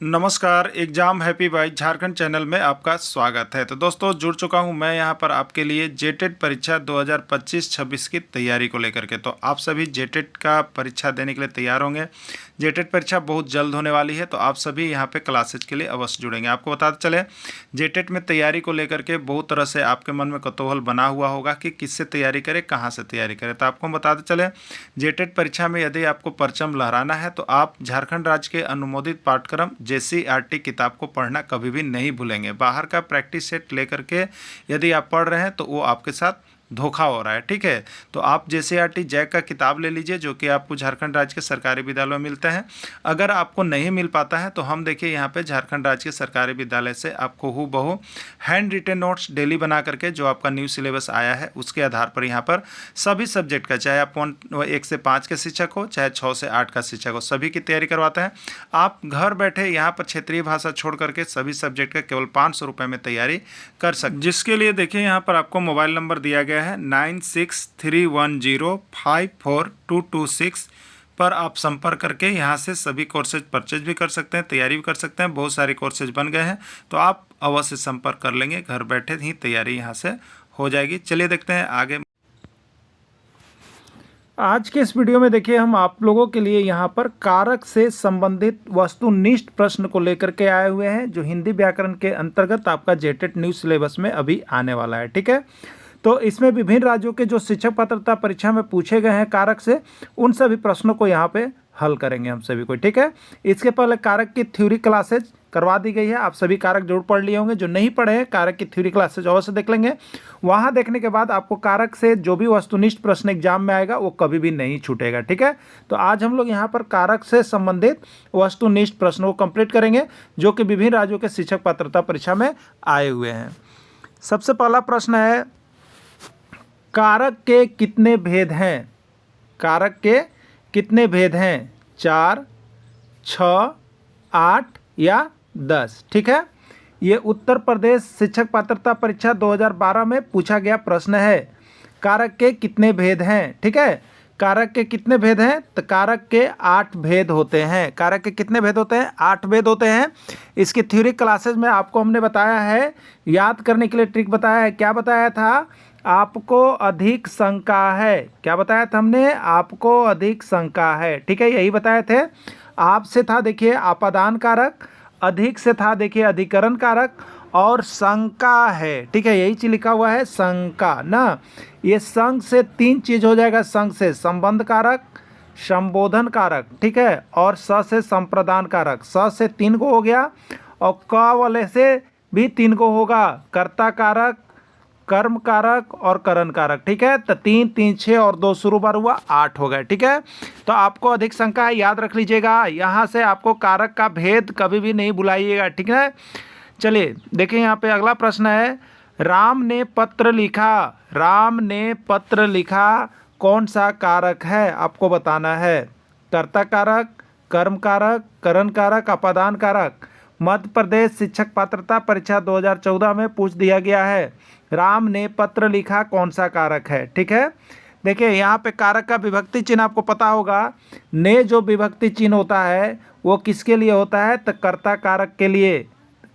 नमस्कार, exam happy by Jharkhand channel में आपका स्वागत है। तो दोस्तों जुड़ चुका हूं मैं यहां पर आपके लिए जेटेट परीक्षा 2025-26 की तैयारी को लेकर के। तो आप सभी जेटेट का परीक्षा देने के लिए तैयार होंगे। जेटेट परीक्षा बहुत जल्द होने वाली है, तो आप सभी यहां पे क्लासेज के लिए अवश्य जुड़ेंगे। आपको बताते चले, जेटेट में तैयारी को लेकर के बहुत तरह से आपके मन में कौतूहल बना हुआ होगा कि किससे तैयारी करें, कहाँ से तैयारी करें। तो आपको बताते चले, जेटेट परीक्षा में यदि आपको परचम लहराना है तो आप झारखंड राज्य के अनुमोदित पाठ्यक्रम JCERT किताब को पढ़ना कभी भी नहीं भूलेंगे। बाहर का प्रैक्टिस सेट लेकर के यदि आप पढ़ रहे हैं तो वो आपके साथ धोखा हो रहा है, ठीक है। तो आप JCERT जैक का किताब ले लीजिए, जो कि आपको झारखंड राज्य के सरकारी विद्यालयों में मिलते हैं। अगर आपको नहीं मिल पाता है तो हम देखिए यहाँ पे झारखंड राज्य के सरकारी विद्यालय से आपको हूबहू हैंड रिटेन नोट्स डेली बना करके, जो आपका न्यू सिलेबस आया है उसके आधार पर यहाँ पर सभी सब्जेक्ट का, चाहे आप 1 से 5 के शिक्षक हो, चाहे 6 से 8 का शिक्षक हो, सभी की तैयारी करवाते हैं। आप घर बैठे यहाँ पर क्षेत्रीय भाषा छोड़ करके सभी सब्जेक्ट का केवल 500 रुपये में तैयारी कर सकते, जिसके लिए देखिए यहाँ पर आपको मोबाइल नंबर दिया गया है 9631054226 पर आप संपर्क करके यहाँ से सभी कोर्सेज परचेज भी कर सकते हैं, तैयारी भी कर सकते हैं। बहुत सारे कोर्सेज बन गए हैं, तो आप अवश्य संपर्क कर लेंगे, घर बैठे ही तैयारी यहाँ से हो जाएगी। चलिए देखते हैं आगे। आज के इस वीडियो में देखिए हम आप लोगों के लिए यहाँ पर कारक से संबंधित वस्तुनिष्ठ प्रश्न को लेकर के आए हुए हैं, जो हिंदी व्याकरण के अंतर्गत आपका जेटेट न्यू सिलेबस में अभी आने वाला है, ठीक है। तो इसमें विभिन्न राज्यों के जो शिक्षक पात्रता परीक्षा में पूछे गए हैं कारक से, उन सभी प्रश्नों को यहाँ पे हल करेंगे हम सभी को, ठीक है। इसके पहले कारक की थ्योरी क्लासेज करवा दी गई है, आप सभी कारक जरूर पढ़ लिए होंगे। जो नहीं पढ़े हैं, कारक की थ्योरी क्लासेज अवश्य देख लेंगे। वहाँ देखने के बाद आपको कारक से जो भी वस्तुनिष्ठ प्रश्न एग्जाम में आएगा वो कभी भी नहीं छूटेगा, ठीक है। तो आज हम लोग यहाँ पर कारक से संबंधित वस्तुनिष्ठ प्रश्नों को कंप्लीट करेंगे, जो कि विभिन्न राज्यों के शिक्षक पात्रता परीक्षा में आए हुए हैं। सबसे पहला प्रश्न है, कारक के कितने भेद हैं? कारक के कितने भेद हैं? 4, 6, 8 या 10, ठीक है। ये उत्तर प्रदेश शिक्षक पात्रता परीक्षा 2012 में पूछा गया प्रश्न है। कारक के कितने भेद हैं, ठीक है। कारक के कितने भेद हैं? तो कारक के 8 भेद होते हैं। कारक के कितने भेद होते हैं? 8 भेद होते हैं। इसकी थ्योरी क्लासेज में आपको हमने बताया है, याद करने के लिए ट्रिक बताया है। क्या बताया था? आपको अधिक शंका है। क्या बताया था हमने? आपको अधिक शंका है, ठीक है, यही बताए थे। आपसे था देखिए आपादान कारक, अधिक से था देखिए अधिकरण कारक, और शंका है, ठीक है, यही चीज लिखा हुआ है, शंका ना। ये संग से 3 चीज हो जाएगा। संग से संबंध कारक, संबोधन कारक, ठीक है, और स से संप्रदान कारक। स से 3 को हो गया, और क वाले से भी 3 को होगा, कर्ता कारक, कर्म कारक और करण कारक, ठीक है। तो 3, 3, 6 और 2 शुरू बार हुआ, 8 हो गए, ठीक है। तो आपको अधिक शंका है, याद रख लीजिएगा। यहाँ से आपको कारक का भेद कभी भी नहीं भुलाइएगा, ठीक है। चलिए देखिए यहाँ पे अगला प्रश्न है, राम ने पत्र लिखा। राम ने पत्र लिखा कौन सा कारक है? आपको बताना है। कर्ता कारक, कर्म कारक, करण कारक, अपादान कारक। मध्य प्रदेश शिक्षक पात्रता परीक्षा 2014 में पूछ दिया गया है, राम ने पत्र लिखा कौन सा कारक है, ठीक है। देखिए यहाँ पे कारक का विभक्ति चिन्ह आपको पता होगा। ने जो विभक्ति चिन्ह होता है वो किसके लिए होता है? तो कर्ता कारक के लिए।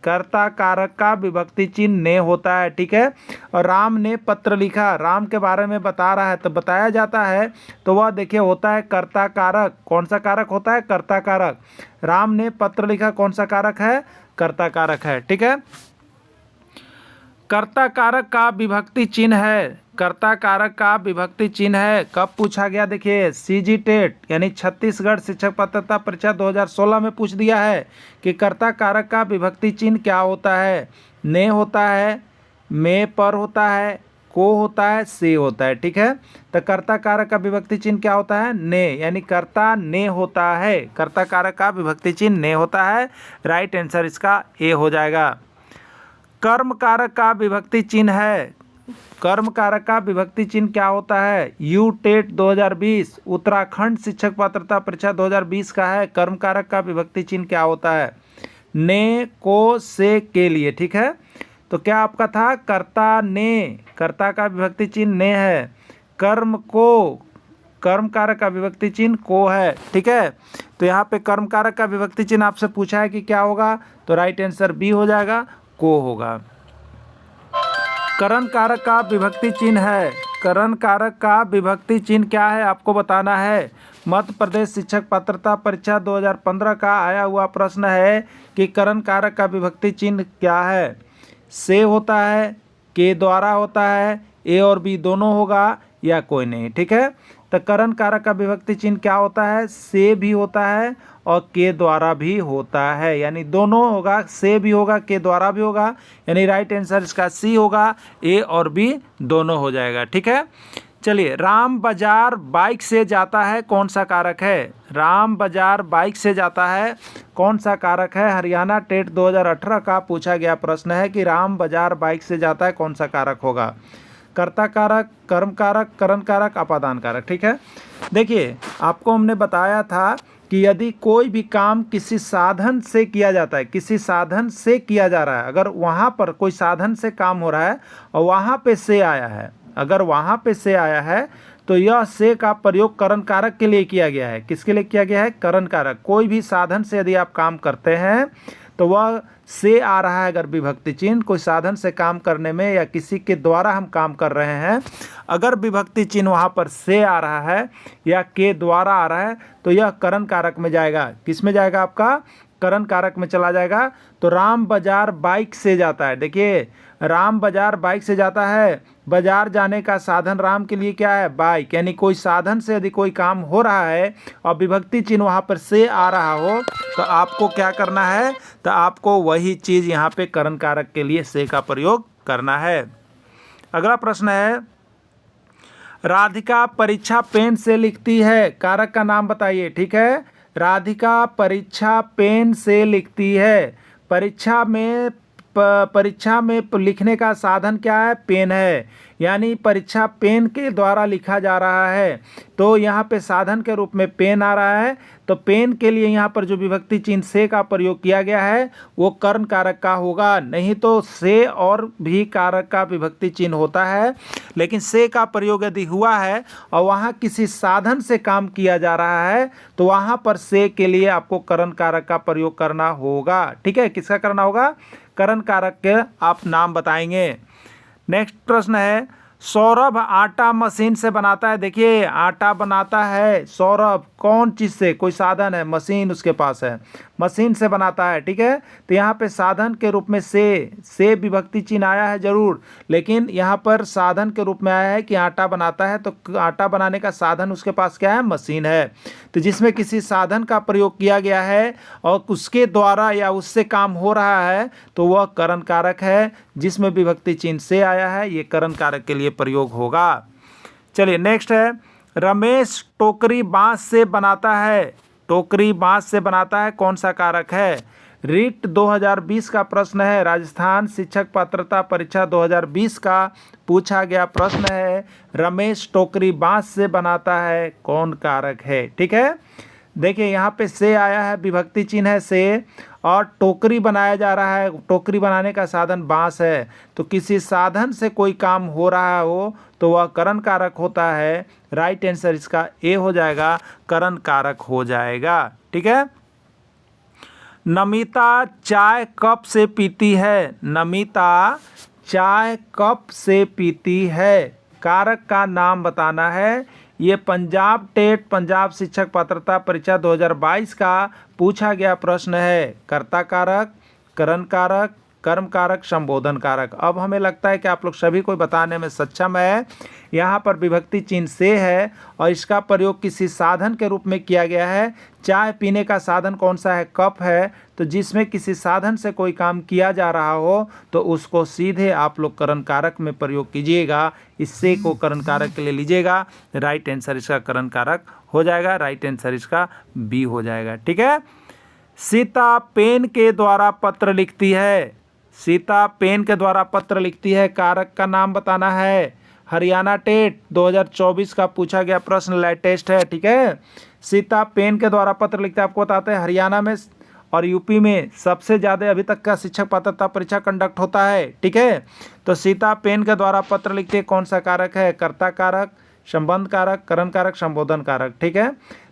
कर्ता कारक का विभक्ति चिन्ह ने होता है, ठीक है। और राम ने पत्र लिखा, राम के बारे में बता रहा है तो बताया जाता है, तो वह देखिए होता है कर्ता कारक। कौन सा कारक होता है? कर्ता कारक। राम ने पत्र लिखा कौन सा कारक है? कर्ता कारक है, ठीक है। कर्ता कारक का विभक्ति चिन्ह है। कर्ता कारक का विभक्ति चिन्ह है। कब पूछा गया? देखिए CG टेट यानी छत्तीसगढ़ शिक्षक पात्रता परीक्षा 2016 में पूछ दिया है कि कर्ता कारक का विभक्ति चिन्ह क्या होता है। ने होता है, में पर होता है, को होता है, से होता है, ठीक है। तो कर्ता कारक का विभक्ति चिन्ह क्या होता है? ने, यानी कर्ता ने होता है। कर्ता कारक का विभक्ति चिन्ह ने होता है। राइट आंसर इसका ए हो जाएगा। कर्म कारक का विभक्ति चिन्ह है। कर्म कारक का विभक्ति चिन्ह क्या होता है? यू टेट 2020 उत्तराखंड शिक्षक पात्रता परीक्षा 2020 का है। कर्म कारक का विभक्ति चिन्ह क्या होता है? ने, को, से, के लिए, ठीक है। तो क्या आपका था? कर्ता ने, कर्ता का विभक्ति चिन्ह ने है। कर्म को, कर्म कारक का विभक्ति चिन्ह को है। ठीक है, तो यहाँ पे कर्म कारक का विभक्ति चिन्ह आपसे पूछा है कि क्या होगा, तो राइट आंसर बी हो जाएगा, को होगा। करण कारक का विभक्ति चिन्ह है, करण कारक का विभक्ति चिन्ह क्या है आपको बताना है। मध्य प्रदेश शिक्षक पात्रता परीक्षा 2015 का आया हुआ प्रश्न है कि करण कारक का विभक्ति चिन्ह क्या है। से होता है, के द्वारा होता है, ए और बी दोनों होगा या कोई नहीं। ठीक है, तो करण कारक का विभक्ति चिन्ह क्या होता है, से भी होता है और के द्वारा भी होता है, यानी दोनों होगा, से भी होगा के द्वारा भी होगा, यानी राइट आंसर इसका सी होगा, ए और बी दोनों हो जाएगा। ठीक है, चलिए, राम बाजार बाइक से जाता है, कौन सा कारक है। राम बाजार बाइक से जाता है, कौन सा कारक है। हरियाणा टेट 2018 का पूछा गया प्रश्न है कि राम बाजार बाइक से जाता है, कौन सा कारक होगा। कर्ता कारक, कर्म कारक, करण कारक, अपादान कारक। ठीक है, देखिए आपको हमने बताया था कि यदि कोई भी काम किसी साधन से किया जाता है, किसी साधन से किया जा रहा है, अगर वहाँ पर कोई साधन से काम हो रहा है और वहाँ पे से आया है, अगर वहाँ पे से आया है तो यह से का प्रयोग करण कारक के लिए किया गया है। किसके लिए किया गया है, करण कारक। कोई भी साधन से यदि आप काम करते हैं तो वह से आ रहा है, अगर विभक्ति चिन्ह कोई साधन से काम करने में या किसी के द्वारा हम काम कर रहे हैं, अगर विभक्ति चिन्ह वहाँ पर से आ रहा है या के द्वारा आ रहा है तो यह करण कारक में जाएगा। किस में जाएगा, आपका करण कारक में चला जाएगा। तो राम बाजार बाइक से जाता है, देखिए राम बाजार बाइक से जाता है, बाजार जाने का साधन राम के लिए क्या है, बाइक, यानी कोई साधन से यदि कोई काम हो रहा है और विभक्ति चिन्ह वहाँ पर से आ रहा हो तो आपको क्या करना है, तो आपको वही चीज़ यहाँ पे करण कारक के लिए से का प्रयोग करना है। अगला प्रश्न है, राधिका परीक्षा पेन से लिखती है, कारक का नाम बताइए। ठीक है, राधिका परीक्षा पेन से लिखती है, परीक्षा में लिखने का साधन क्या है, पेन है, यानी परीक्षा पेन के द्वारा लिखा जा रहा है, तो यहाँ पे साधन के रूप में पेन आ रहा है, तो पेन के लिए यहाँ पर जो विभक्ति चिन्ह से का प्रयोग किया गया है वो कर्ण कारक का होगा। नहीं तो से और भी कारक का विभक्ति चिन्ह होता है, लेकिन से का प्रयोग यदि हुआ है और वहाँ किसी साधन से काम किया जा रहा है तो वहाँ पर से के लिए आपको कर्ण कारक का प्रयोग करना होगा। ठीक है, किसका करना होगा, कर्ण कारक के आप नाम बताएंगे। नेक्स्ट प्रश्न है, सौरभ आटा मशीन से बनाता है। देखिए आटा बनाता है सौरभ, कौन चीज़ से, कोई साधन है, मशीन उसके पास है, मशीन से बनाता है। ठीक है, तो यहाँ पे साधन के रूप में से विभक्ति चिन्ह आया है जरूर, लेकिन यहाँ पर साधन के रूप में आया है कि आटा बनाता है, तो आटा बनाने का साधन उसके पास क्या है, मशीन है। तो जिसमें किसी साधन का प्रयोग किया गया है और उसके द्वारा या उससे काम हो रहा है तो वह कर्ण कारक है, जिसमें विभक्ति चिन्ह से आया है, ये कर्ण कारक के लिए प्रयोग होगा। चलिए नेक्स्ट है, रमेश टोकरी बांस से बनाता है, टोकरी बांस से बनाता है, कौन सा कारक है। रीट 2020 का प्रश्न है, राजस्थान शिक्षक पात्रता परीक्षा 2020 का पूछा गया प्रश्न है, रमेश टोकरी बांस से बनाता है, कौन कारक है। ठीक है, देखिए यहाँ पे से आया है, विभक्ति चिन्ह है से, और टोकरी बनाया जा रहा है, टोकरी बनाने का साधन बांस है, तो किसी साधन से कोई काम हो रहा हो तो वह कर्ण कारक होता है। राइट आंसर इसका ए हो जाएगा, कर्ण कारक हो जाएगा। ठीक है, नमिता चाय कप से पीती है, नमिता चाय कप से पीती है, कारक का नाम बताना है। ये पंजाब टेट पंजाब शिक्षक पात्रता परीक्षा 2022 का पूछा गया प्रश्न है। कर्ता कारक, करण कारक, कर्म कारक, संबोधन कारक। अब हमें लगता है कि आप लोग सभी को बताने में सक्षम है। यहाँ पर विभक्ति चिन्ह से है और इसका प्रयोग किसी साधन के रूप में किया गया है। चाय पीने का साधन कौन सा है, कप है, तो जिसमें किसी साधन से कोई काम किया जा रहा हो तो उसको सीधे आप लोग कर्ण कारक में प्रयोग कीजिएगा, इससे को कर्ण कारक के लिए लीजिएगा। राइट आंसर इसका कर्ण कारक हो जाएगा, राइट आंसर इसका बी हो जाएगा। ठीक है, सीता पेन के द्वारा पत्र लिखती है, सीता पेन के द्वारा पत्र लिखती है, कारक का नाम बताना है। हरियाणा टेट 2024 का पूछा गया प्रश्न लेटेस्ट है। ठीक है, सीता पेन के द्वारा पत्र लिखते हैं। आपको बताते हैं हरियाणा में और यूपी में सबसे ज़्यादा अभी तक का शिक्षक पात्रता परीक्षा कंडक्ट होता है। ठीक है, तो सीता पेन के द्वारा पत्र लिखते हैं, कौन सा कारक है, कर्ता कारक, संबंध कारक, करण कारक, संबोधन कारक। ठीक है,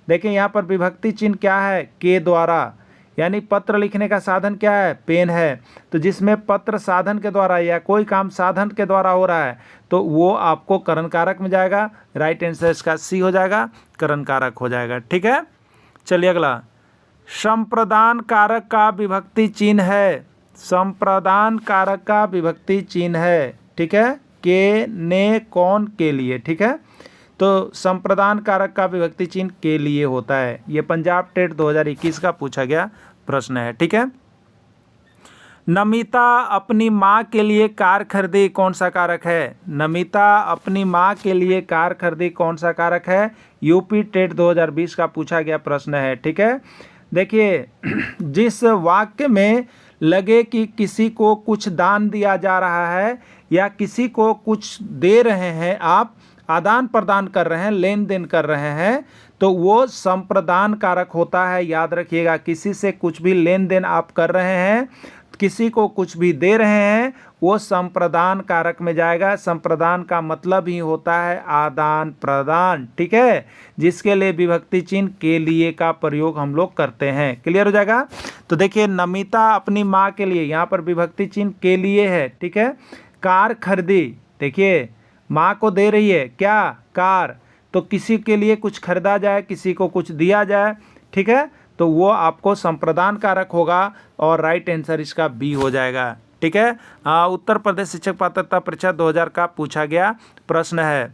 देखिए यहाँ पर विभक्ति चिन्ह क्या है, के द्वारा, यानी पत्र लिखने का साधन क्या है, पेन है। तो जिसमें पत्र साधन के द्वारा या कोई काम साधन के द्वारा हो रहा है तो वो आपको करण कारक में जाएगा। राइट आंसर इसका सी हो जाएगा, करण कारक हो जाएगा। ठीक है, चलिए अगला, संप्रदान कारक का विभक्ति चिन्ह है, संप्रदान कारक का विभक्ति चिन्ह है। ठीक है, के, ने, कौन, के लिए। ठीक है, तो संप्रदान कारक का विभक्ति चिन्ह के लिए होता है। ये पंजाब टेट 2021 का पूछा गया प्रश्न है। ठीक है, नमिता अपनी माँ के लिए कार खरीदी, कौन सा कारक है, नमिता अपनी माँ के लिए कार खरीदी, कौन सा कारक है, यूपी टेट 2020 का पूछा गया प्रश्न है। ठीक है, देखिए जिस वाक्य में लगे कि किसी को कुछ दान दिया जा रहा है या किसी को कुछ दे रहे हैं, आप आदान प्रदान कर रहे हैं, लेन देन कर रहे हैं, तो वो संप्रदान कारक होता है। याद रखिएगा, किसी से कुछ भी लेन देन आप कर रहे हैं, किसी को कुछ भी दे रहे हैं, वो संप्रदान कारक में जाएगा। संप्रदान का मतलब ही होता है आदान प्रदान। ठीक है, जिसके लिए विभक्ति चिन्ह के लिए का प्रयोग हम लोग करते हैं। क्लियर हो जाएगा। तो देखिए नमिता अपनी माँ के लिए, यहाँ पर विभक्ति चिन्ह के लिए है। ठीक है, कार खरीदी, देखिए माँ को दे रही है क्या, कार, तो किसी के लिए कुछ खरीदा जाए, किसी को कुछ दिया जाए, ठीक है, तो वो आपको संप्रदान कारक होगा और राइट आंसर इसका बी हो जाएगा। ठीक है, उत्तर प्रदेश शिक्षक पात्रता परीक्षा 2000 का पूछा गया प्रश्न है।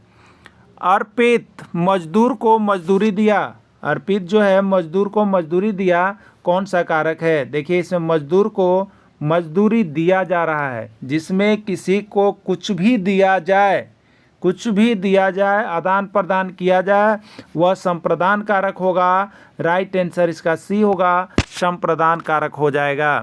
अर्पित मजदूर को मजदूरी दिया, अर्पित जो है मजदूर को मजदूरी दिया, कौन सा कारक है। देखिए इसमें मजदूर को मजदूरी दिया जा रहा है, जिसमें किसी को कुछ भी दिया जाए, कुछ भी दिया जाए, आदान प्रदान किया जाए, वह संप्रदान कारक होगा। राइट आंसर इसका सी होगा, संप्रदान कारक हो जाएगा।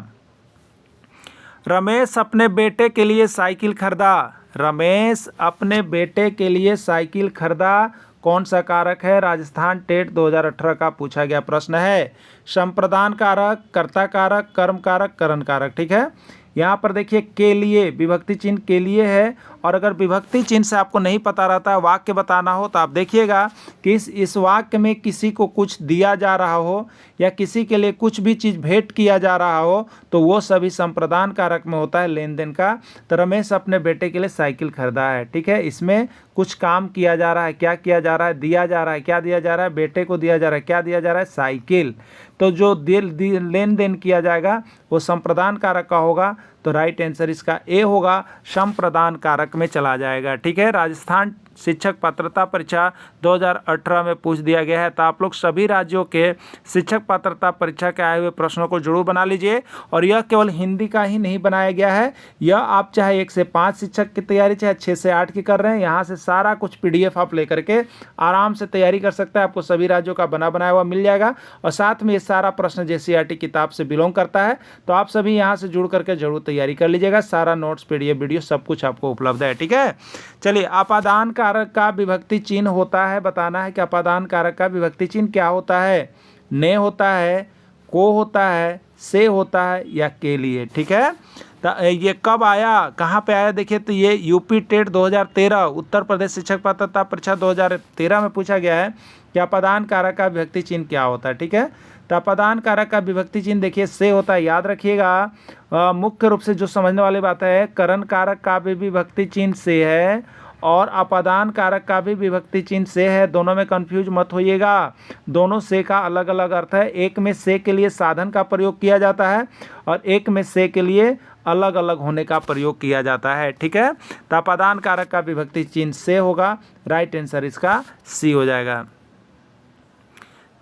रमेश अपने बेटे के लिए साइकिल खरीदा, रमेश अपने बेटे के लिए साइकिल खरीदा, कौन सा कारक है। राजस्थान टेट 2018 का पूछा गया प्रश्न है। संप्रदान कारक, कर्ता कारक, कर्म कारक, करण कारक। ठीक है, यहाँ पर देखिए के लिए, विभक्ति चिन्ह के लिए है, और अगर विभक्ति चिन्ह से आपको नहीं पता रहता, वाक्य बताना हो, तो आप देखिएगा कि इस वाक्य में किसी को कुछ दिया जा रहा हो या किसी के लिए कुछ भी चीज़ भेंट किया जा रहा हो, तो वो सभी संप्रदान कारक में होता है, लेन देन का। तो रमेश अपने बेटे के लिए साइकिल खरीदा है। ठीक है, इसमें कुछ काम किया जा रहा है, क्या किया जा रहा है, दिया जा रहा है, क्या दिया जा रहा है, बेटे को दिया जा रहा है, क्या दिया जा रहा है, साइकिल। तो जो लेन देन किया जाएगा वो संप्रदान कारक का होगा, तो राइट आंसर इसका ए होगा, संप्रदान कारक में चला जाएगा। ठीक है, राजस्थान शिक्षक पात्रता परीक्षा 2018 में पूछ दिया गया है। तो आप लोग सभी राज्यों के शिक्षक पात्रता परीक्षा के आए हुए प्रश्नों को जरूर बना लीजिए, और यह केवल हिंदी का ही नहीं बनाया गया है, यह आप चाहे 1 से 5 शिक्षक की तैयारी, चाहे 6 से 8 की कर रहे हैं, यहाँ से सारा कुछ PDF आप लेकर के आराम से तैयारी कर सकते हैं। आपको सभी राज्यों का बनाया हुआ मिल जाएगा, और साथ में ये सारा प्रश्न JCERT किताब से बिलोंग करता है। तो आप सभी यहाँ से जुड़ करके जरूर तैयारी कर लीजिएगा, सारा नोट्स, PDF, वीडियो सब कुछ आपको उपलब्ध है। ठीक है, चलिए अपादान कारक का विभक्ति चिन्ह होता है, बताना है कि अपादान कारक का विभक्ति चिन्ह क्या होता है। ने होता है, को होता है, से होता है, या के लिए। ठीक है, तो ये कब आया, कहाँ पे आया, देखिए तो ये यूपी टेट 2013, उत्तर प्रदेश शिक्षक पात्रता परीक्षा 2013 में पूछा गया है कि अपादान कारक का विभक्ति चिन्ह क्या होता है। ठीक है, तो अपादान कारक का विभक्ति चिन्ह देखिए से होता है, याद रखिएगा। मुख्य रूप से जो समझने वाली बात है, करण कारक का भी विभक्ति चिन्ह से है और अपादान कारक का भी विभक्ति चिन्ह से है, दोनों में कंफ्यूज मत होइएगा। दोनों से का अलग अलग अर्थ है, एक में से के लिए साधन का प्रयोग किया जाता है और एक में से के लिए अलग अलग होने का प्रयोग किया जाता है। ठीक है, तो अपादान कारक का विभक्ति चिन्ह से होगा, राइट आंसर इसका सी हो जाएगा।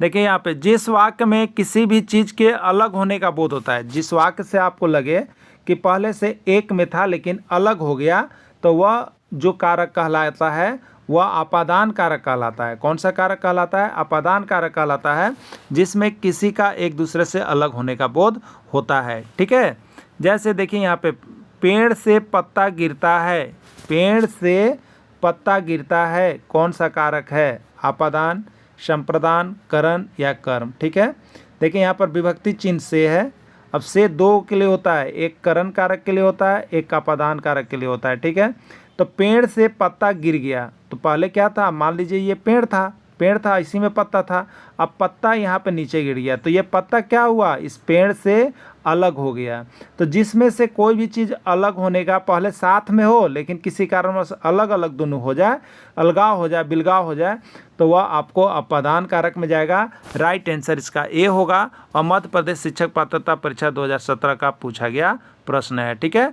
देखिए यहाँ पे, जिस वाक्य में किसी भी चीज़ के अलग होने का बोध होता है, जिस वाक्य से आपको लगे कि पहले से एक में था लेकिन अलग हो गया, तो वह जो कारक कहलाता है वह अपादान कारक कहलाता है। कौन सा कारक कहलाता है, अपादान कारक कहलाता है, जिसमें किसी का एक दूसरे से अलग होने का बोध होता है। ठीक है, जैसे देखिए यहाँ पे, पेड़ से पत्ता गिरता है, पेड़ से पत्ता गिरता है, कौन सा कारक है, अपादान, संप्रदान, करण या कर्म। ठीक है, देखिए यहाँ पर विभक्ति चिन्ह से है। अब से दो के लिए होता है, एक करण कारक के लिए होता है, एक अपादान कारक के लिए होता है। ठीक है, तो पेड़ से पत्ता गिर गया, तो पहले क्या था, मान लीजिए ये पेड़ था, इसी में पत्ता था, अब पत्ता यहाँ पे नीचे गिर गया, तो ये पत्ता क्या हुआ, इस पेड़ से अलग हो गया। तो जिसमें से कोई भी चीज़ अलग होने का पहले साथ में हो, लेकिन किसी कारणवश अलग अलग दोनों हो जाए, अलगाव हो जाए, बिलगाव हो जाए, तो वह आपको अपादान कारक में जाएगा। राइट आंसर इसका ए होगा और मध्य प्रदेश शिक्षक पात्रता परीक्षा 2017 का पूछा गया प्रश्न है। ठीक है,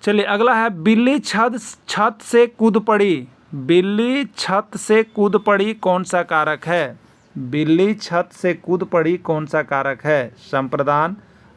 चलिए अगला है, बिल्ली छत से कूद पड़ी। बिल्ली छत से कूद पड़ी कौन सा कारक है? बिल्ली छत से कूद पड़ी कौन सा कारक है? संप्रदान,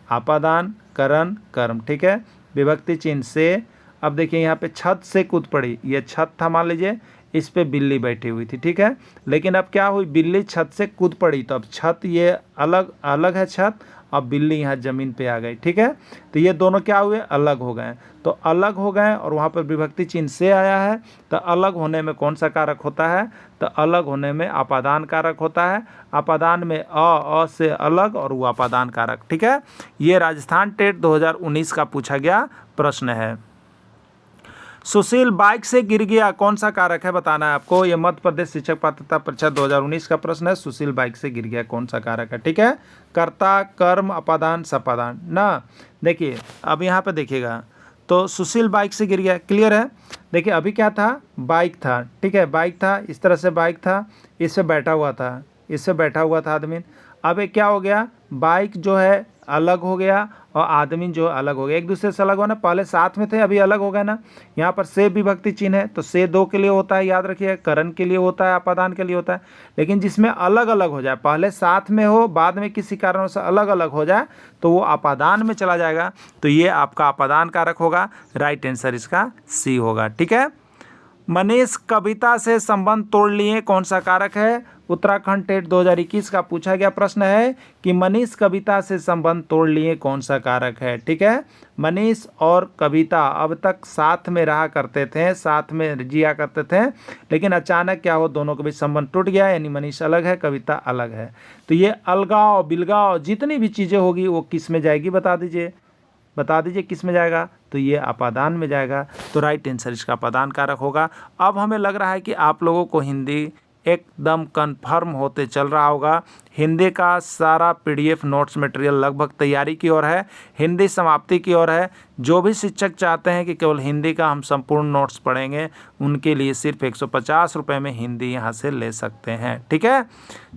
आपादान, करण, कर्म। ठीक है, विभक्ति चिन्ह से। अब देखिए यहाँ पे छत से कूद पड़ी, ये छत था मान लीजिए, इस पे बिल्ली बैठी हुई थी। ठीक है, लेकिन अब क्या हुई, बिल्ली छत से कूद पड़ी, तो अब छत ये अलग अलग है छत, अब बिल्ली यहाँ ज़मीन पे आ गई। ठीक है, तो ये दोनों क्या हुए, अलग हो गए। तो अलग हो गए और वहाँ पर विभक्ति चिन्ह से आया है, तो अलग होने में कौन सा कारक होता है? तो अलग होने में अपादान कारक होता है। अपादान में अ से अलग और वो अपादान कारक। ठीक है, ये राजस्थान टेट 2019 का पूछा गया प्रश्न है। सुशील बाइक से गिर गया कौन सा कारक है, बताना है आपको। ये मध्य प्रदेश शिक्षक पात्रता परीक्षा 2019 का प्रश्न है। सुशील बाइक से गिर गया कौन सा कारक है? ठीक है, कर्ता, कर्म, अपादान, सपादान ना। देखिए अब यहाँ पे देखिएगा, तो सुशील बाइक से गिर गया, क्लियर है। देखिए अभी क्या था, बाइक था। ठीक है, बाइक था, इस तरह से बाइक था, इससे बैठा हुआ था, इससे बैठा हुआ था आदमी। अब ये क्या हो गया, बाइक जो है अलग हो गया और आदमी जो अलग हो गया, एक दूसरे से अलग होना। पहले साथ में थे, अभी अलग हो गए ना। यहाँ पर से विभक्ति चिन्ह है, तो से दो के लिए होता है, याद रखिए, करण के लिए होता है, अपादान के लिए होता है। लेकिन जिसमें अलग अलग हो जाए, पहले साथ में हो, बाद में किसी कारण से अलग अलग हो जाए, तो वो अपादान में चला जाएगा। तो ये आपका अपादान कारक होगा। राइट आंसर इसका सी होगा। ठीक है, मनीष कविता से संबंध तोड़ लिए कौन सा कारक है? उत्तराखंड टेट 2021 का पूछा गया प्रश्न है कि मनीष कविता से संबंध तोड़ लिए कौन सा कारक है। ठीक है, मनीष और कविता अब तक साथ में रहा करते थे, साथ में जिया करते थे, लेकिन अचानक क्या हो, दोनों के बीच संबंध टूट गया, यानी मनीष अलग है, कविता अलग है। तो ये अलगाव, बिलगाव, जितनी भी चीज़ें होगी वो किस में जाएगी, बता दीजिए, बता दीजिए किस में जाएगा? तो ये अपादान में जाएगा। तो राइट आंसर इसका अपादान कारक होगा। अब हमें लग रहा है कि आप लोगों को हिंदी एकदम कंफर्म होते चल रहा होगा। हिंदी का सारा पीडीएफ नोट्स मटेरियल लगभग तैयारी की ओर है, हिंदी समाप्ति की ओर है। जो भी शिक्षक चाहते हैं कि केवल हिंदी का हम संपूर्ण नोट्स पढ़ेंगे, उनके लिए सिर्फ 150 रुपये में हिंदी यहाँ से ले सकते हैं। ठीक है,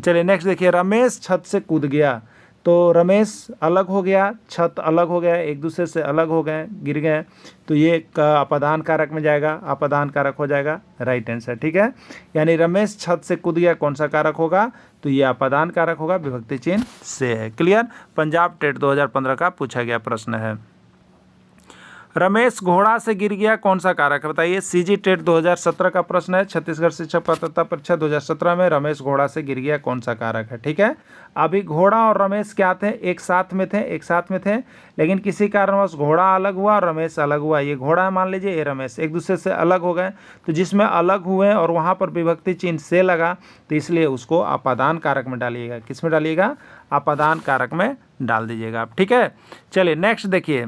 चलिए नेक्स्ट देखिए, रमेश छत से कूद गया। तो रमेश अलग हो गया, छत अलग हो गया, एक दूसरे से अलग हो गए, गिर गए, तो ये अपादान कारक में जाएगा, अपादान कारक हो जाएगा। Right answer. ठीक है, यानी रमेश छत से कूद गया कौन सा कारक होगा? तो ये अपादान कारक होगा, विभक्ति चिन्ह से है। क्लियर, पंजाब टेट 2015 का पूछा गया प्रश्न है। रमेश घोड़ा से गिर गया कौन सा कारक है, बताइए। सीजी टेट 2017 का प्रश्न है। छत्तीसगढ़ शिक्षक पात्रता परीक्षा 2017 में रमेश घोड़ा से गिर गया कौन सा कारक है। ठीक है, अभी घोड़ा और रमेश क्या थे, एक साथ में थे, एक साथ में थे, लेकिन किसी कारणवश घोड़ा अलग हुआ और रमेश अलग हुआ। ये घोड़ा है मान लीजिए, ये रमेश, एक दूसरे से अलग हो गए। तो जिसमें अलग हुए और वहाँ पर विभक्ति चिन्ह से लगा, तो इसलिए उसको अपादान कारक में डालिएगा। किस में डालिएगा? अपादान कारक में डाल दीजिएगा आप। ठीक है, चलिए नेक्स्ट देखिए,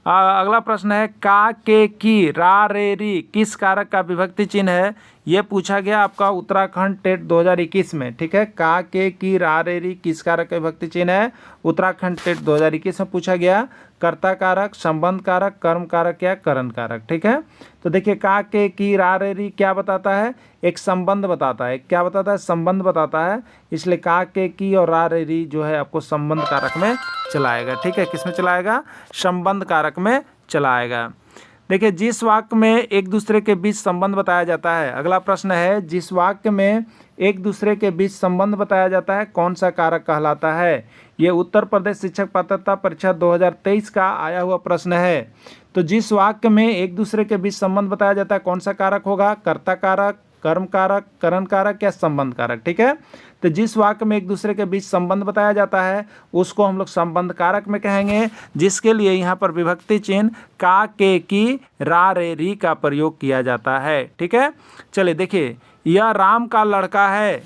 अगला प्रश्न है, का, के, की, रा, रे, री किस कारक का विभक्ति चिन्ह है? ये पूछा गया आपका उत्तराखंड टेट 2021 में। ठीक है, का, के, की, रा, रे, री किस कारक का विभक्ति चिन्ह है? उत्तराखंड टेट 2021 में पूछा गया। कर्ता कारक, संबंध कारक, कर्म कारक या करण कारक। ठीक है, तो देखिए का, के, की, रा, रे, री क्या बताता है? एक संबंध बताता है। क्या बताता है? संबंध बताता है। इसलिए का, के, की और रा, रे, री जो है आपको संबंध कारक में चलाएगा। ठीक है, किस में चलाएगा? संबंध कारक में चलाएगा। देखिए, जिस वाक्य में एक दूसरे के बीच संबंध बताया जाता है, अगला प्रश्न है, जिस वाक्य में एक दूसरे के बीच संबंध बताया जाता है कौन सा कारक कहलाता है? ये उत्तर प्रदेश शिक्षक पात्रता परीक्षा 2023 का आया हुआ प्रश्न है। तो जिस वाक्य में एक दूसरे के बीच संबंध बताया जाता है कौन सा कारक होगा? कर्ता कारक, कर्म कारक, करण कारक या संबंध कारक। ठीक है, तो जिस वाक्य में एक दूसरे के बीच संबंध बताया जाता है उसको हम लोग संबंध कारक में कहेंगे, जिसके लिए यहाँ पर विभक्ति चिन्ह का, के, की, रा, रे, री का प्रयोग किया जाता है। ठीक है, चलिए देखिए, यह राम का लड़का है,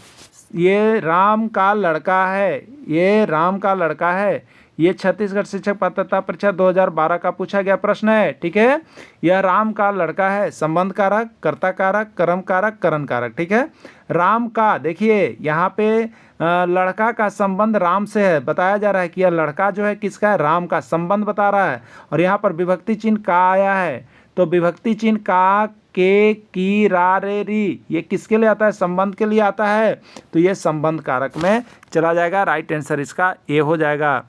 ये राम का लड़का है, ये राम का लड़का है, ये छत्तीसगढ़ शिक्षक पात्रता परीक्षा 2012 का पूछा गया प्रश्न है। ठीक है, यह राम का लड़का है, संबंध कारक, कर्ता कारक, कर्म कारक, करण कारक। ठीक है, राम का देखिए यहाँ पे लड़का का संबंध राम से है, बताया जा रहा है कि यह लड़का जो है किसका है, राम का, संबंध बता रहा है। और यहाँ पर विभक्ति चिन्ह का आया है, तो विभक्ति चिन्ह का, के, की, रा, रे, री, ये किसके लिए आता है, संबंध के लिए आता है, तो ये संबंध कारक में चला जाएगा। राइट आंसर इसका ए हो जाएगा।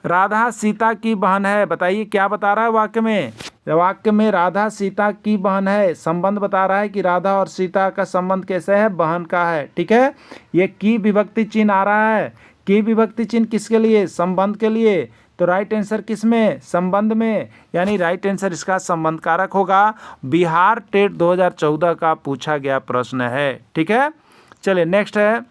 राधा सीता की बहन है, बताइए क्या बता रहा है वाक्य में, वाक्य में राधा सीता की बहन है, संबंध बता रहा है कि राधा और सीता का संबंध कैसे है, बहन का है। ठीक है, ये की विभक्ति चिन्ह आ रहा है, की विभक्ति चिन्ह किसके लिए, संबंध के लिए, तो राइट आंसर किस में, संबंध में, यानी राइट आंसर इसका संबंध कारक होगा। बिहार टेट 2014 का पूछा गया प्रश्न है। ठीक है, चलिए नेक्स्ट है,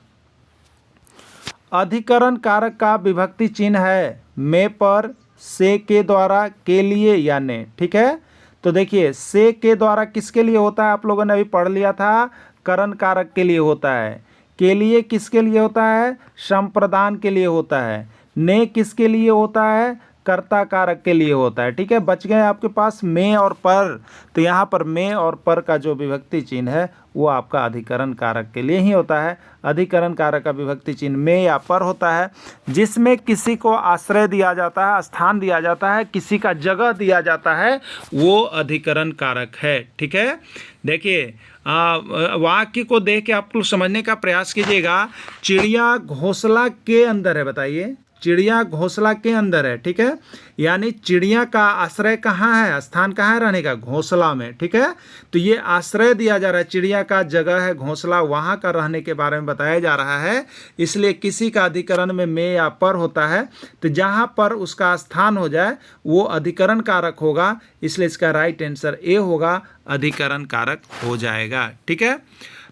अधिकरण कारक का विभक्ति चिन्ह है में पर, से के द्वारा, के लिए या ने। ठीक है, तो देखिए से के द्वारा किसके लिए होता है, आप लोगों ने अभी पढ़ लिया था, करण कारक के लिए होता है। के लिए किसके लिए होता है, संप्रदान के लिए होता है। ने किसके लिए होता है, कर्ता कारक के लिए होता है। ठीक है, बच गए आपके पास में और पर, तो यहाँ पर में और पर का जो विभक्ति चिन्ह है वो आपका अधिकरण कारक के लिए ही होता है। अधिकरण कारक का विभक्ति चिन्ह में या पर होता है, जिसमें किसी को आश्रय दिया जाता है, स्थान दिया जाता है, किसी का जगह दिया जाता है, वो अधिकरण कारक है। ठीक है, देखिए वाक्य को देख के आप लोग समझने का प्रयास कीजिएगा। चिड़िया घोंसला के अंदर है, बताइए, चिड़िया घोंसला के अंदर है। ठीक है, यानी चिड़िया का आश्रय कहाँ है, स्थान कहाँ है रहने का, घोंसला में। ठीक है, तो ये आश्रय दिया जा रहा है, चिड़िया का जगह है घोंसला, वहाँ का रहने के बारे में बताया जा रहा है। इसलिए किसी का अधिकरण में या पर होता है, तो जहाँ पर उसका स्थान हो जाए वो अधिकरण कारक होगा, इसलिए इसका राइट आंसर ए होगा, अधिकरण कारक हो जाएगा। ठीक है,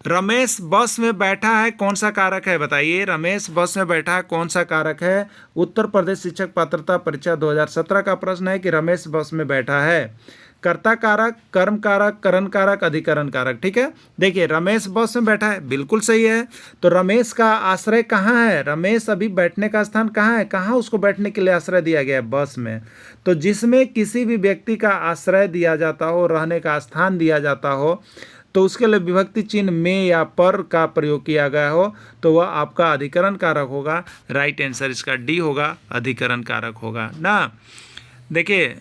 रमेश बस में बैठा है, कौन सा कारक है, बताइए, रमेश बस में बैठा है, कौन सा कारक है। उत्तर प्रदेश शिक्षक पात्रता परीक्षा 2017 का प्रश्न है कि रमेश बस में बैठा है। कर्ता कारक, कर्म कारक, करण कारक, अधिकरण कारक। ठीक है, देखिए रमेश बस में बैठा है, बिल्कुल सही है। तो रमेश का आश्रय कहाँ है, रमेश अभी बैठने का स्थान कहाँ है, कहाँ उसको बैठने के लिए आश्रय दिया गया है, बस में। तो जिसमें किसी भी व्यक्ति का आश्रय दिया जाता हो, रहने का स्थान दिया जाता हो, तो उसके लिए विभक्ति चिन्ह में या पर का प्रयोग किया गया हो, तो वह आपका अधिकरण कारक होगा। राइट आंसर इसका डी होगा, अधिकरण कारक होगा ना। देखिए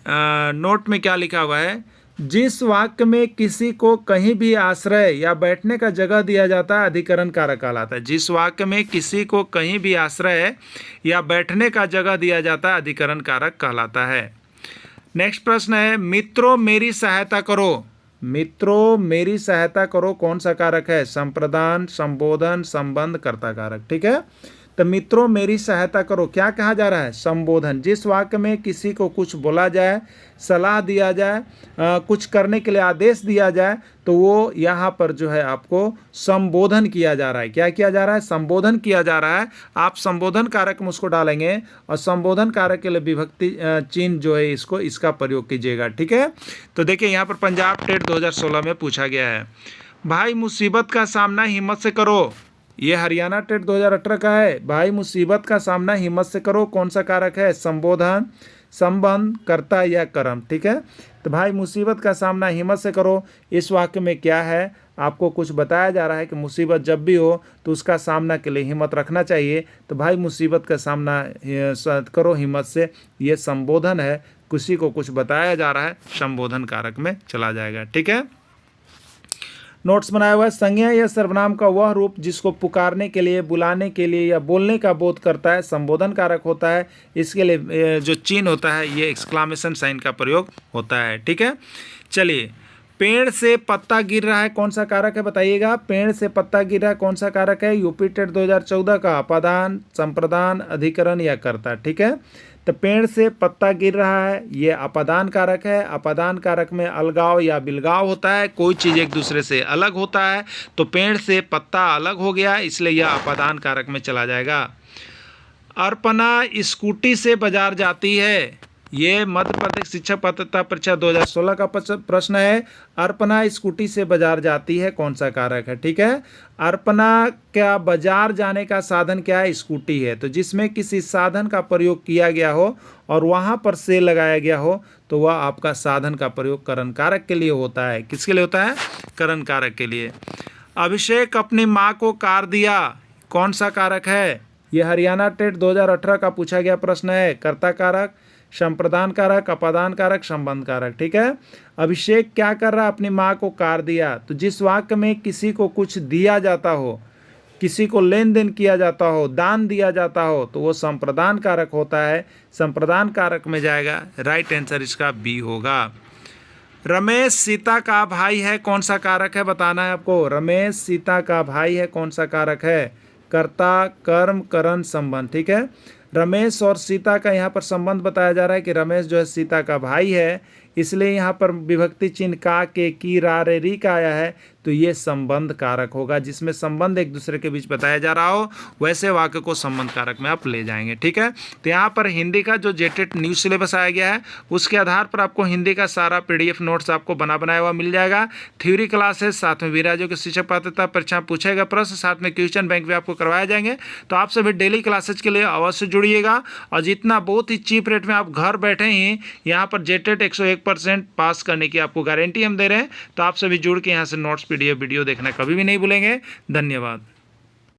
नोट में क्या लिखा हुआ है, जिस वाक्य में किसी को कहीं भी आश्रय या बैठने का जगह दिया जाता है, अधिकरण कारक कहलाता है। जिस वाक्य में किसी को कहीं भी आश्रय या बैठने का जगह दिया जाता है, अधिकरण कारक कहलाता है। नेक्स्ट प्रश्न है, मित्रों मेरी सहायता करो, मित्रों मेरी सहायता करो, कौन सा कारक है, संप्रदान, संबोधन, संबंध, कर्ता कारक। ठीक है, तो मित्रों मेरी सहायता करो क्या कहा जा रहा है, संबोधन। जिस वाक्य में किसी को कुछ बोला जाए, सलाह दिया जाए, कुछ करने के लिए आदेश दिया जाए, तो वो यहाँ पर जो है आपको संबोधन किया जा रहा है। क्या किया जा रहा है, संबोधन किया जा रहा है। आप संबोधन कारक में उसको डालेंगे और संबोधन कारक के लिए विभक्ति चिन्ह जो है इसको, इसका प्रयोग कीजिएगा। ठीक है, तो देखिए यहाँ पर पंजाब टेट 2016 में पूछा गया है, भाई मुसीबत का सामना हिम्मत से करो। ये हरियाणा टेट 2018 का है, भाई मुसीबत का सामना हिम्मत से करो, कौन सा कारक है, संबोधन, संबंध, कर्ता या कर्म। ठीक है, तो भाई मुसीबत का सामना हिम्मत से करो, इस वाक्य में क्या है, आपको कुछ बताया जा रहा है कि मुसीबत जब भी हो तो उसका सामना के लिए हिम्मत रखना चाहिए। तो भाई मुसीबत का सामना करो हिम्मत से, ये संबोधन है, किसी को कुछ बताया जा रहा है, संबोधन कारक में चला जाएगा। ठीक है, नोट्स बनाया हुआ है, संज्ञा या सर्वनाम का वह रूप जिसको पुकारने के लिए, बुलाने के लिए या बोलने का बोध करता है, संबोधन कारक होता है। इसके लिए जो चिन्ह होता है ये एक्सक्लामेशन साइन का प्रयोग होता है। ठीक है, चलिए, पेड़ से पत्ता गिर रहा है, कौन सा कारक है बताइएगा, पेड़ से पत्ता गिर रहा है, कौन सा कारक है, यूपी टेट 2014 का, अपादान, संप्रदान, अधिकरण या कर्ता। ठीक है, तो पेड़ से पत्ता गिर रहा है, ये अपादान कारक है। अपादान कारक में अलगाव या बिलगाव होता है, कोई चीज़ एक दूसरे से अलग होता है, तो पेड़ से पत्ता अलग हो गया, इसलिए यह अपादान कारक में चला जाएगा। अर्पणा स्कूटी से बाजार जाती है, ये मध्य प्रदेश शिक्षक पात्रता परीक्षा 2016 का प्रश्न है। अर्पणा स्कूटी से बाजार जाती है, कौन सा कारक है? ठीक है, अर्पणा का बाजार जाने का साधन क्या है? स्कूटी है। तो जिसमें किसी साधन का प्रयोग किया गया हो और वहां पर सेल लगाया गया हो तो वह आपका साधन का प्रयोग करण कारक के लिए होता है। किसके लिए होता है? करण कारक के लिए। अभिषेक अपनी माँ को कार दिया, कौन सा कारक है? यह हरियाणा टेट 2018 का पूछा गया प्रश्न है। कर्ता कारक, संप्रदान कारक, अपादान कारक, संबंध कारक। ठीक है, अभिषेक क्या कर रहा है? अपनी माँ को कार दिया। तो जिस वाक्य में किसी को कुछ दिया जाता हो, किसी को लेन देन किया जाता हो, दान दिया जाता हो, तो वो संप्रदान कारक होता है। संप्रदान कारक में जाएगा, राइट आंसर इसका बी होगा। रमेश सीता का भाई है, कौन सा कारक है? बताना है आपको। रमेश सीता का भाई है, कौन सा कारक है? कर्ता, कर्म, करण, संबंध। ठीक है, रमेश और सीता का यहाँ पर संबंध बताया जा रहा है कि रमेश जो है सीता का भाई है, इसलिए यहाँ पर विभक्ति चिन्ह का, के, की, रा, रे, री का आया है। तो ये संबंध कारक होगा। जिसमें संबंध एक दूसरे के बीच बताया जा रहा हो वैसे वाक्य को संबंध कारक में आप ले जाएंगे। ठीक है, तो यहाँ पर हिंदी का जो जेटेट न्यूज़ सिलेबस आया गया है उसके आधार पर आपको हिंदी का सारा PDF नोट्स आपको बनाया हुआ मिल जाएगा। थ्योरी क्लासेस, साथ में वीराजो के शिक्षक पात्रता परीक्षा पूछेगा प्रश्न, साथ में क्वेश्चन बैंक भी आपको करवाए जाएंगे। तो आप सभी डेली क्लासेज के लिए अवश्य जुड़िएगा। और जितना बहुत ही चीप रेट में आप घर बैठे ही यहाँ पर जेटेट 101% पास करने की आपको गारंटी हम दे रहे हैं। तो आप सभी जुड़ के यहाँ से नोट्स PDF वीडियो देखना कभी भी नहीं भूलेंगे। धन्यवाद।